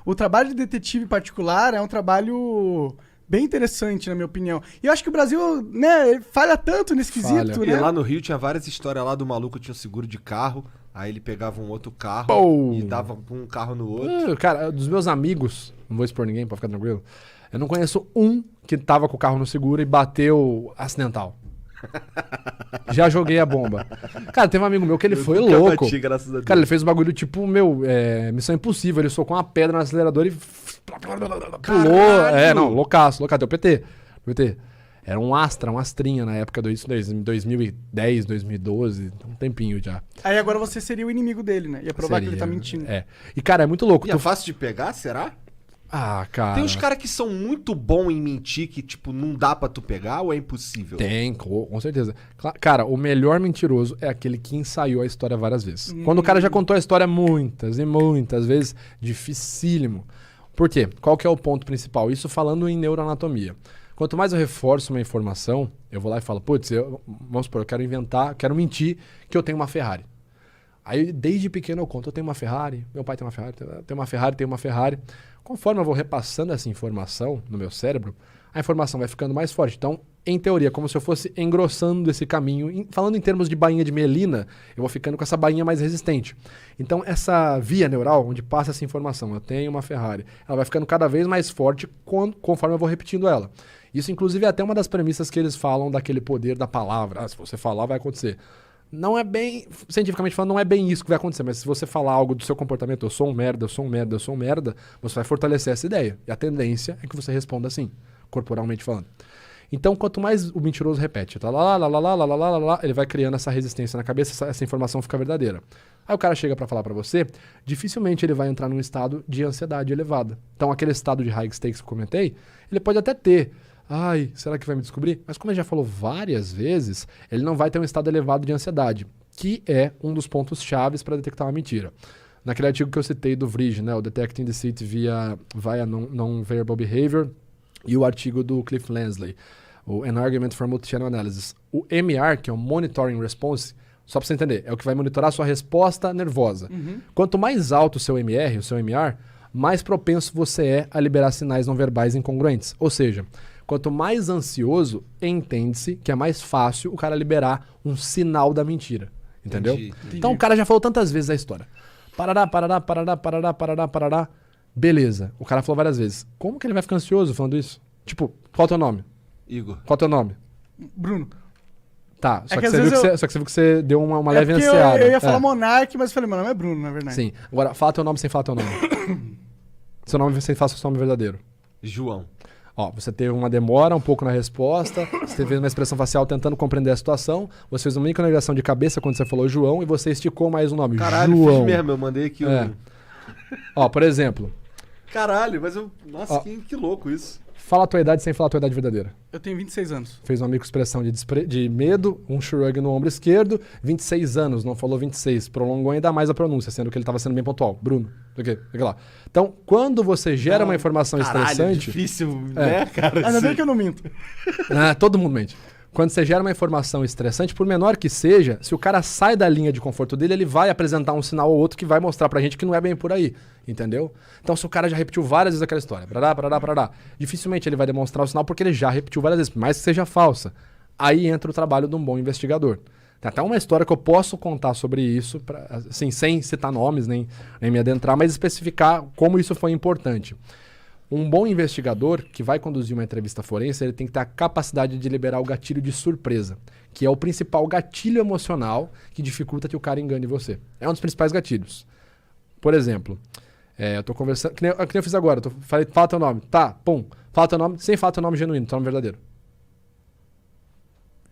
o trabalho de detetive particular é um trabalho bem interessante, na minha opinião. E eu acho que o Brasil, né, falha tanto nesse quesito, E né? lá no Rio tinha várias histórias lá do maluco que tinha um seguro de carro, aí ele pegava um outro carro Pô. e dava um carro no outro. Cara, dos meus amigos, não vou expor ninguém pra ficar tranquilo, eu não conheço um que tava com o carro no seguro e bateu acidental. Já joguei a bomba. Cara, teve um amigo meu que ele foi nunca louco. bati, graças a Deus. Cara, ele fez um bagulho tipo, Missão Impossível. Ele socou uma pedra no acelerador e pulou. Não, loucaço, deu PT. Era um Astra, um Astrinha na época do 2010, 2012, um tempinho já. Aí agora você seria o inimigo dele, né? Ia provar que ele tá mentindo. E, cara, é muito louco. E é fácil de pegar, será? Ah, cara. Tem uns caras que são muito bons em mentir que, tipo, não dá pra tu pegar ou é impossível? Tem, com certeza. Cara, o melhor mentiroso é aquele que ensaiou a história várias vezes. Quando o cara já contou a história muitas e muitas vezes, dificílimo. Por quê? Qual que é o ponto principal? Isso falando em neuroanatomia. Quanto mais eu reforço uma informação, eu vou lá e falo, putz, vamos supor, eu quero mentir que eu tenho uma Ferrari. Aí, desde pequeno eu conto, eu tenho uma Ferrari, meu pai tem uma Ferrari, tenho uma Ferrari. Conforme eu vou repassando essa informação no meu cérebro, a informação vai ficando mais forte. Então, em teoria, como se eu fosse engrossando esse caminho. Falando em termos de bainha de melina, eu vou ficando com essa bainha mais resistente. Então, essa via neural, onde passa essa informação, eu tenho uma Ferrari, ela vai ficando cada vez mais forte conforme eu vou repetindo ela. Isso, inclusive, é até uma das premissas que eles falam daquele poder da palavra. Se você falar, vai acontecer. Não é bem, cientificamente falando, não é bem isso que vai acontecer, mas se você falar algo do seu comportamento, eu sou um merda, você vai fortalecer essa ideia. E a tendência é que você responda assim, corporalmente falando. Então, quanto mais o mentiroso repete, tá lá, ele vai criando essa resistência na cabeça, essa informação fica verdadeira. Aí o cara chega pra falar pra você, dificilmente ele vai entrar num estado de ansiedade elevada. Então, aquele estado de high stakes que eu comentei, ele pode até ter. Ai, será que vai me descobrir? Mas como ele já falou várias vezes, ele não vai ter um estado elevado de ansiedade, que é um dos pontos chaves para detectar uma mentira. Naquele artigo que eu citei do Vrij, né, o Detecting Deceit via Non-Verbal Behavior, e o artigo do Cliff Lansley, o An Argument for Multi-Channel Analysis. O MR, que é o Monitoring Response, só para você entender, é o que vai monitorar a sua resposta nervosa. Quanto mais alto o seu MR, o seu MR, mais propenso você é a liberar sinais não verbais incongruentes. Ou seja, quanto mais ansioso, entende-se que é mais fácil o cara liberar um sinal da mentira. Entendeu? Entendi. Então o cara já falou tantas vezes a história. Parará. Beleza. O cara falou várias vezes. Como que ele vai ficar ansioso falando isso? Tipo, qual é o teu nome? Igor. Qual é o teu nome? Bruno. Tá, só É que, que às você viu vezes que só que você viu que você deu uma É leve porque ansiada. eu ia falar Monark, mas eu falei, meu nome é Bruno, na verdade. Sim. Agora, fala teu nome sem falar teu nome. Seu nome sem falar seu nome verdadeiro. João. Ó, você teve uma demora um pouco na resposta, você teve uma expressão facial tentando compreender a situação, você fez uma micronegação de cabeça quando você falou João e você esticou mais um nome. Caralho, João. fiz mesmo, eu mandei aqui Ó, por exemplo, Caralho, mas eu... Nossa, Ó. que louco isso. fala a tua idade sem falar a tua idade verdadeira. Eu tenho 26 anos. Fez uma microexpressão de medo, um shrug no ombro esquerdo, 26 anos, não falou 26, prolongou ainda mais a pronúncia, sendo que ele estava sendo bem pontual. Bruno, fica lá. Então, quando você gera uma informação Caralho, estressante... difícil, né, cara? Ainda bem que eu não minto. Todo mundo mente. Quando você gera uma informação estressante, por menor que seja, se o cara sai da linha de conforto dele, ele vai apresentar um sinal ou outro que vai mostrar pra gente que não é bem por aí. Entendeu? Então, se o cara já repetiu várias vezes aquela história, parará, dificilmente ele vai demonstrar o sinal porque ele já repetiu várias vezes, mais que seja falsa. Aí entra o trabalho de um bom investigador. Tem até uma história que eu posso contar sobre isso, assim, sem citar nomes, nem me adentrar, mas especificar como isso foi importante. Um bom investigador que vai conduzir uma entrevista forense, ele tem que ter a capacidade de liberar o gatilho de surpresa, que é o principal gatilho emocional que dificulta que o cara engane você. É um dos principais gatilhos. Por exemplo, eu tô conversando, que nem eu fiz agora, falei, fala teu nome. Tá, pum, fala teu nome, sem falar teu nome genuíno, teu nome verdadeiro.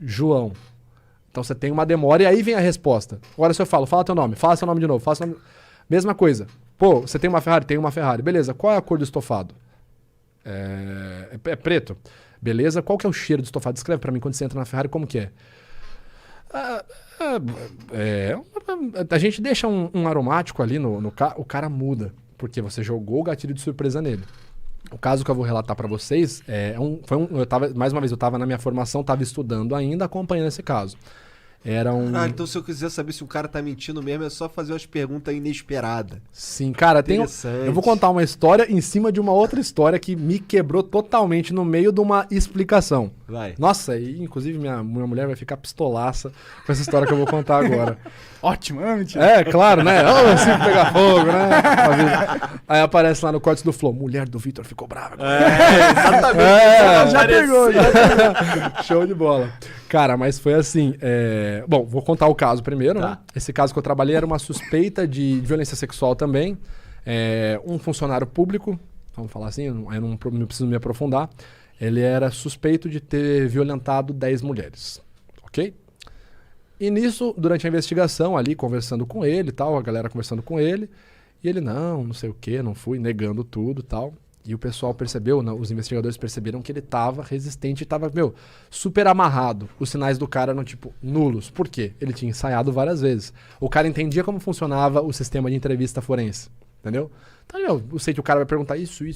João. Então você tem uma demora e aí vem a resposta. Agora se eu fala teu nome, fala seu nome de novo, fala seu nome... Mesma coisa. Pô, você tem uma Ferrari? Tem uma Ferrari. Beleza, qual é a cor do estofado? É preto. Beleza, qual que é o cheiro do estofado? Descreve pra mim quando você entra na Ferrari, como que é? A gente deixa um aromático ali no carro, o cara muda, porque você jogou o gatilho de surpresa nele. O caso que eu vou relatar pra vocês mais uma vez, eu tava na minha formação, tava estudando ainda, acompanhando esse caso. Era um... Ah, então se eu quiser saber se o cara tá mentindo mesmo, é só fazer umas perguntas inesperadas. Sim, cara, eu vou contar uma história em cima de uma outra história que me quebrou totalmente no meio de uma explicação. Vai. Nossa, e inclusive minha mulher vai ficar pistolaça com essa história que eu vou contar agora. Ótimo, não é mentira. É, claro, né? Ô, assim pegar fogo, né? Aí aparece lá no corte do Flow, mulher do Vitor ficou brava. Exatamente. Já pegou, já. Show de bola. Cara, mas foi assim. Bom, vou contar o caso primeiro, Tá. né? Esse caso que eu trabalhei era uma suspeita de violência sexual também. Um funcionário público, vamos falar assim, eu não preciso me aprofundar. Ele era suspeito de ter violentado 10 mulheres. Ok? E nisso, durante a investigação, ali conversando com ele e tal, a galera conversando com ele, e ele, não sei o que, não fui, negando tudo e tal. E o pessoal percebeu, os investigadores perceberam que ele tava resistente e tava, super amarrado. Os sinais do cara eram, tipo, nulos. Por quê? Ele tinha ensaiado várias vezes. O cara entendia como funcionava o sistema de entrevista forense. Entendeu? Então, eu sei que o cara vai perguntar isso. E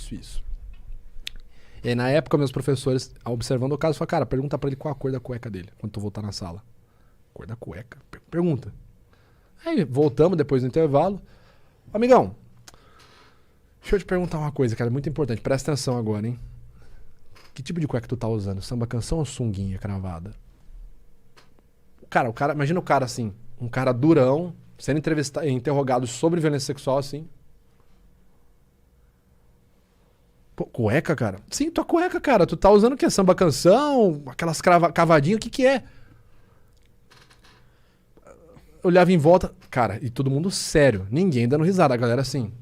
aí, na época, meus professores, observando o caso, falaram, cara, pergunta pra ele qual a cor da cueca dele, quando tu voltar na sala. Cor da cueca? Pergunta. Aí, voltamos depois do intervalo. Amigão, deixa eu te perguntar uma coisa, cara, muito importante. Presta atenção agora, hein? Que tipo de cueca tu tá usando? Samba canção ou sunguinha cravada? Cara, imagina o cara assim, um cara durão, sendo interrogado sobre violência sexual, assim. Pô, cueca, cara? Sim, tua cueca, cara. Tu tá usando o quê? Samba canção? Aquelas cavadinhas? O que é? Eu olhava em volta, cara, e todo mundo sério. Ninguém dando risada. A galera assim...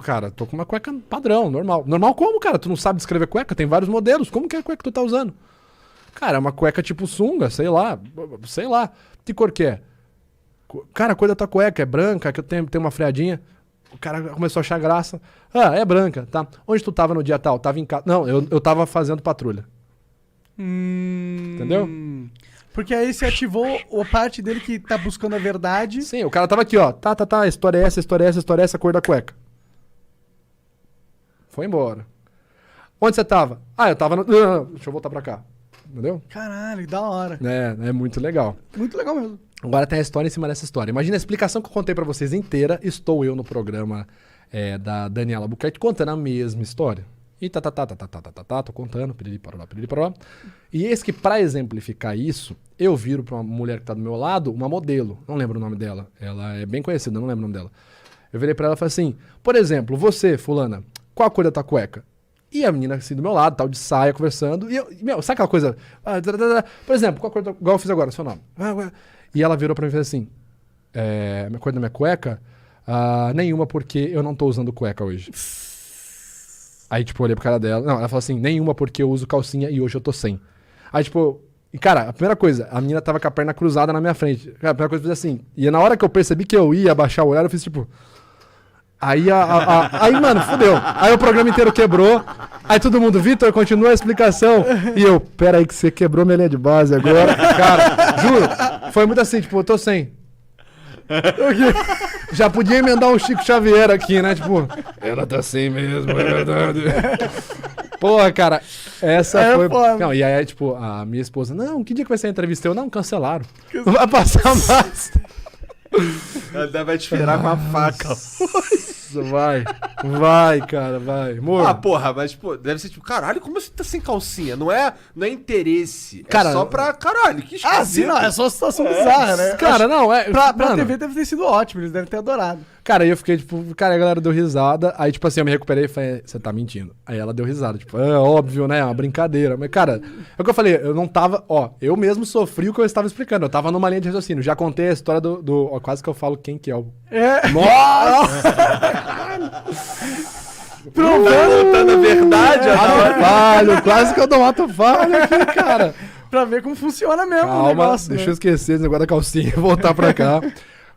Cara, tô com uma cueca padrão, normal. Normal como, cara? Tu não sabe descrever cueca? Tem vários modelos. Como que é a cueca que tu tá usando? Cara, é uma cueca tipo sunga, sei lá. Que cor que é? Cara, a cor da tua cueca é branca, que eu tenho uma freadinha. O cara começou a achar graça. Ah, é branca, tá. Onde tu tava no dia tal? Tava em casa. Não, eu tava fazendo patrulha. Entendeu? Porque aí você ativou a parte dele que tá buscando a verdade. Sim, o cara tava aqui, ó. Tá, história é essa, cor da cueca. Foi embora. Onde você tava? Ah, eu tava no... Não, deixa eu voltar pra cá. Entendeu? Caralho, da hora. É muito legal. Muito legal mesmo. Agora tem a história em cima dessa história. Imagina a explicação que eu contei pra vocês inteira. Estou eu no programa da Daniela Buquerque contando a mesma história. E tô contando, piriri parará. E eis que, pra exemplificar isso, eu viro pra uma mulher que tá do meu lado, uma modelo. Não lembro o nome dela. Ela é bem conhecida, não lembro o nome dela. Eu virei pra ela e falei assim, por exemplo, você, fulana, qual a cor da tua cueca? E a menina assim do meu lado, tal, de saia, conversando. E eu, sabe aquela coisa? Por exemplo, qual a cor da... Igual eu fiz agora, seu nome. E ela virou pra mim e fez assim, a cor da minha cueca? Nenhuma, porque eu não tô usando cueca hoje. Aí, tipo, eu olhei pro cara dela. Não, ela falou assim, nenhuma porque eu uso calcinha e hoje eu tô sem. Aí, tipo... E, cara, a primeira coisa, a menina tava com a perna cruzada na minha frente. Cara, a primeira coisa que eu fiz assim. E na hora que eu percebi que eu ia abaixar o olhar, eu fiz tipo... Aí, mano, fudeu. Aí o programa inteiro quebrou. Aí todo mundo, Vitor, continua a explicação. E eu, pera aí que você quebrou minha linha de base agora. Cara, juro, foi muito assim, tipo, eu tô sem. Já podia emendar um Chico Xavier aqui, né? Tipo, ela tá sem mesmo, é verdade. Porra, cara, essa foi... Foda. Não, e aí, tipo, a minha esposa, não, que dia que vai ser a entrevista? Eu, não, cancelaram. Não vai passar mais. Ela vai te virar com a faca. Vai, cara, vai. Amor. Ah, porra, mas, pô, deve ser tipo, caralho, como você tá sem calcinha? Não é interesse. Cara, é só pra caralho. Que esquisito. Sim, não, é só uma situação bizarra, né? Cara, não, Pra mano, TV deve ter sido ótimo, eles devem ter adorado. Cara, aí eu fiquei, tipo, cara, a galera deu risada. Aí, tipo assim, eu me recuperei e falei, você tá mentindo. Aí ela deu risada, tipo, é óbvio, né? É uma brincadeira. Mas, cara, é o que eu falei, eu não tava, eu mesmo sofri o que eu estava explicando. Eu tava numa linha de raciocínio. Já contei a história ó, quase que eu falo quem que é o... Nossa! Provando a verdade, Ato falho, quase que eu dou um ato falho aqui, cara. Pra ver como funciona mesmo o Calma, negócio. deixa eu né? esquecer esse negócio da calcinha e voltar pra cá.